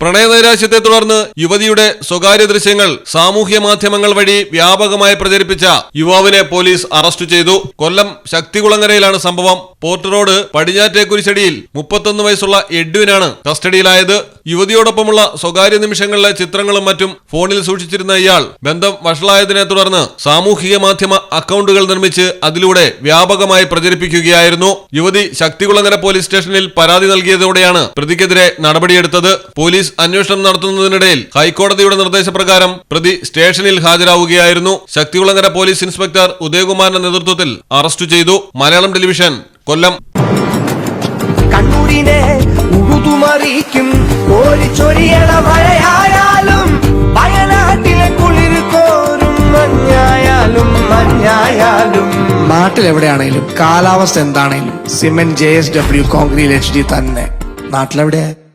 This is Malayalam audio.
പ്രണയനൈരാശ്യത്തെ തുടർന്ന് യുവതിയുടെ സ്വകാര്യ ദൃശ്യങ്ങൾ സാമൂഹ്യ മാധ്യമങ്ങൾ വഴി വ്യാപകമായി പ്രചരിപ്പിച്ച യുവാവിനെ പോലീസ് അറസ്റ്റ് ചെയ്തു. കൊല്ലം ശക്തികുളങ്ങരയിലാണ് സംഭവം. പോർട്ട് റോഡ് പടിഞ്ഞാറ്റേക്കുരിശടിയിൽ 31 വയസ്സുള്ള എഡ്വിനാണ് കസ്റ്റഡിയിലായത്. യുവതിയോടൊപ്പമുള്ള സ്വകാര്യ നിമിഷങ്ങളിലെ ചിത്രങ്ങളും മറ്റും ഫോണിൽ സൂക്ഷിച്ചിരുന്ന ഇയാൾ ബന്ധം വഷളായതിനെ തുടർന്ന് സാമൂഹിക മാധ്യമ അക്കൗണ്ടുകൾ നിർമ്മിച്ച് അതിലൂടെ വ്യാപകമായി പ്രചരിപ്പിക്കുകയായിരുന്നു. യുവതി ശക്തികുളങ്ങര പോലീസ് സ്റ്റേഷനിൽ പരാതി നൽകിയതോടെയാണ് പ്രതിക്കെതിരെ നടപടിയെടുത്തത്. പോലീസ് അന്വേഷണം നടത്തുന്നതിനിടയിൽ ഹൈക്കോടതിയുടെ നിർദ്ദേശപ്രകാരം പ്രതി സ്റ്റേഷനിൽ ഹാജരാവുകയായിരുന്നു. ശക്തികുളങ്ങര പോലീസ് ഇൻസ്പെക്ടർ ഉദയകുമാറിന്റെ നേതൃത്വത്തിൽ അറസ്റ്റ് ചെയ്തു. മലയാളം ടെലിവിഷൻ, കൊല്ലം. കണ്ണൂരിനെ ഉഴുതുമറിക്കും കോരിച്ചൊരിയണ മഴയായാലും വയനാട്ടിലെ കുളിർ കോരും മഞ്ഞായാലും നാട്ടിലെവിടെയാണേലും കാലാവസ്ഥ എന്താണേലും സിമെന്റ് JSW കോൺക്രീറ്റ് HD തന്നെ. നാട്ടിലെവിടെയാ?